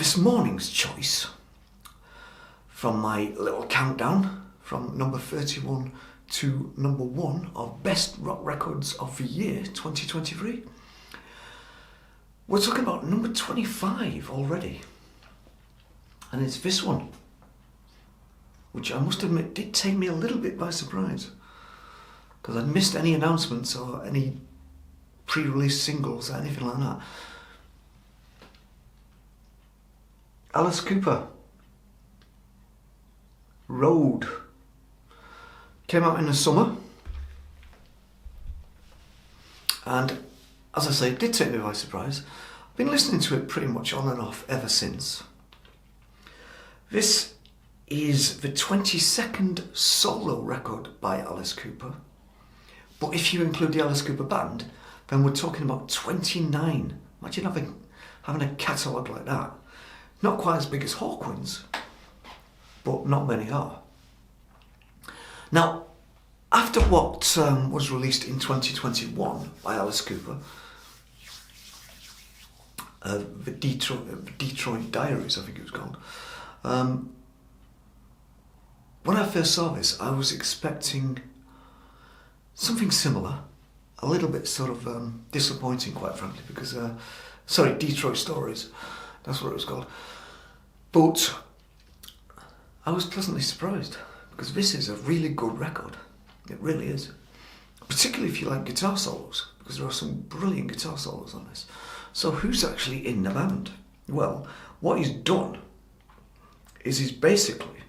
this morning's choice from my little countdown from number 31 to number 1 of best rock records of the year 2023. We're talking about number 25 already, and it's this one, which I must admit did take me a little bit by surprise, because I'd missed any announcements or any pre-release singles or anything like that. Alice Cooper, Road, came out in the summer, and as I say, it did take me by surprise. I've been listening to it pretty much on and off ever since. This is the 22nd solo record by Alice Cooper, but if you include the Alice Cooper Band, then we're talking about 29. Imagine having a catalogue like that. Not quite as big as Hawkwind's, but not many are. Now, after what was released in 2021 by Alice Cooper, the Detroit Diaries, I think it was called, when I first saw this, I was expecting something similar, a little bit sort of disappointing, quite frankly, because, Detroit Stories, that's what it was called. But I was pleasantly surprised, because this is a really good record. It really is. Particularly if you like guitar solos, because there are some brilliant guitar solos on this. So who's actually in the band? Well, what he's done is he's basically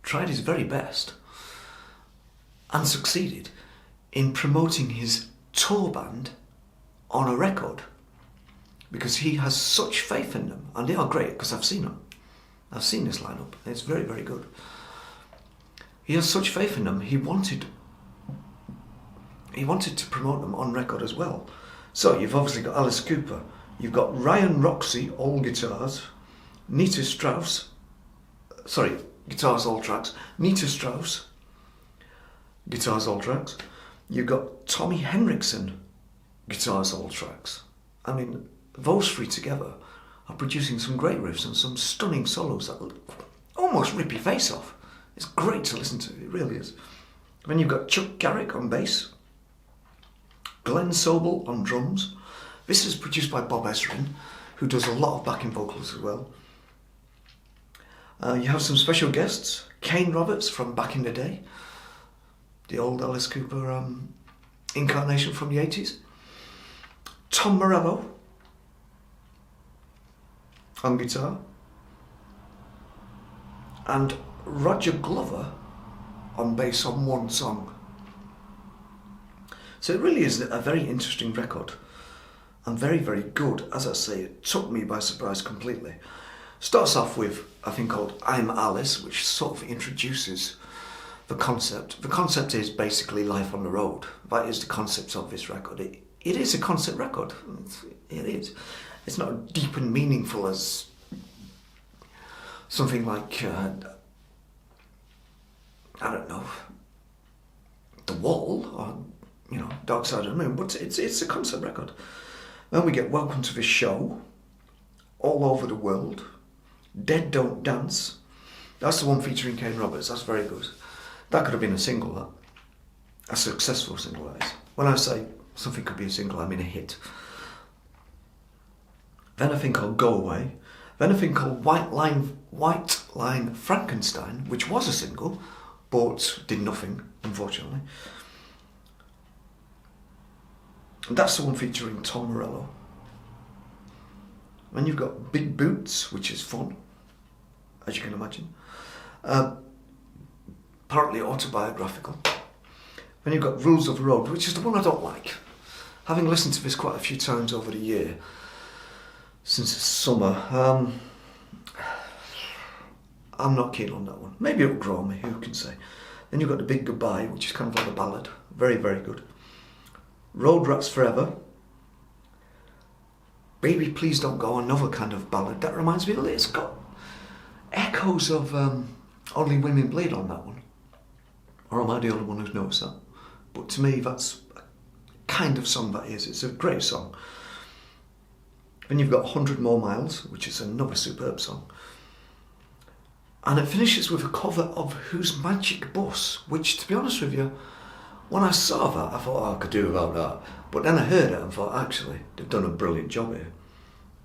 tried his very best and succeeded in promoting his tour band on a record, because he has such faith in them, and they are great, because I've seen them. I've seen this lineup. It's very, very good. He has such faith in them, he wanted to promote them on record as well. So you've obviously got Alice Cooper, you've got Ryan Roxie, all guitars, Nita Strauss, guitars, all tracks, Nita Strauss, guitars, all tracks. You've got Tommy Henriksen, guitars, all tracks. I mean, those three together are producing some great riffs and some stunning solos that will almost rip your face off. It's great to listen to, it really is. Then you've got Chuck Garrick on bass, Glenn Sobel on drums. This is produced by Bob Ezrin, who does a lot of backing vocals as well. You have some special guests, Kane Roberts from back in the day, the old Alice Cooper incarnation from the 80s. Tom Morello on guitar, and Roger Glover on bass on one song. So it really is a very interesting record, and very, very good. As I say, it took me by surprise completely. Starts off with a thing called I'm Alice, which sort of introduces the concept. The concept is basically life on the road. That is the concept of this record. It is a concept record. It is. It's not deep and meaningful as something like, I don't know, The Wall or, Dark Side of the Moon, but it's a concept record. Then we get Welcome to the Show, All Over the World, Dead Don't Dance. That's the one featuring Kane Roberts. That's very good. That could have been a single, that. A successful single, that is. When I say something could be a single, I mean a hit. Then a thing called Go Away. Then a thing called White Line Frankenstein, which was a single, but did nothing, unfortunately. And that's the one featuring Tom Morello. Then you've got Big Boots, which is fun, as you can imagine. Partly autobiographical. Then you've got Rules of the Road, which is the one I don't like. Having listened to this quite a few times over the year, since it's summer, I'm not keen on that one. Maybe it'll grow on me, who can say. Then you've got The Big Goodbye, which is kind of like a ballad. Very, very good. Road Rats Forever. Baby Please Don't Go, another kind of ballad. That reminds me, it's got echoes of Only Women Bleed on that one. Or am I the only one who's noticed that? But to me, that's a kind of song that is. It's a great song. Then you've got 100 More Miles, which is another superb song. And it finishes with a cover of Whose Magic Bus, which, to be honest with you, when I saw that, I thought, oh, I could do without that. But then I heard it and thought, actually, they've done a brilliant job here.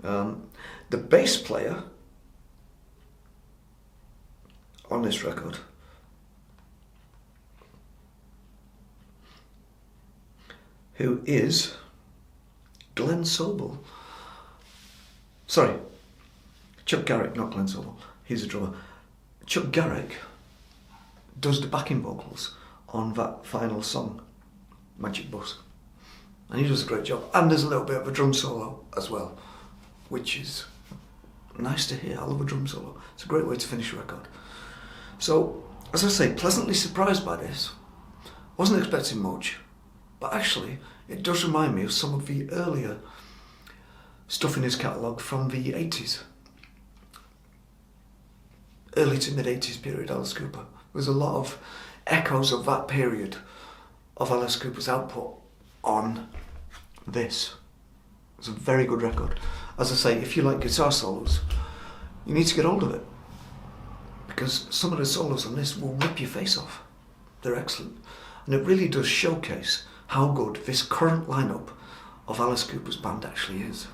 The bass player on this record who is Glenn Sobel. Sorry, Chuck Garrick, not Glenn Sobel. He's a drummer. Chuck Garrick does the backing vocals on that final song, Magic Bus. And he does a great job. And there's a little bit of a drum solo as well, which is nice to hear. I love a drum solo. It's a great way to finish a record. So, as I say, pleasantly surprised by this. Wasn't expecting much, but actually it does remind me of some of the earlier stuff in his catalogue from the 80s. Early to mid-80s period, Alice Cooper. There's a lot of echoes of that period of Alice Cooper's output on this. It's a very good record. As I say, if you like guitar solos, you need to get hold of it, because some of the solos on this will rip your face off. They're excellent. And it really does showcase how good this current lineup of Alice Cooper's band actually is,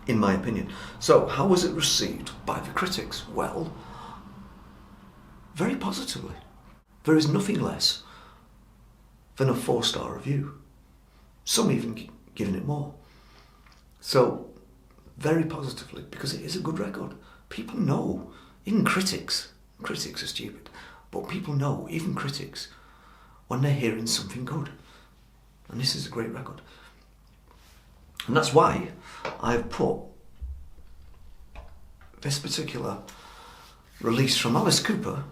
in my opinion. So, how was it received by the critics? Well, very positively. There is nothing less than a 4-star review. Some even giving it more. So, very positively, because it is a good record. People know, even critics are stupid, but people know, even critics, when they're hearing something good. And this is a great record. And that's why I've put this particular release from Alice Cooper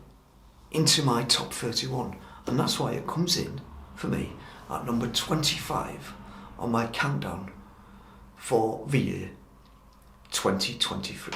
into my top 31. And that's why it comes in, for me, at number 25 on my countdown for the year 2023.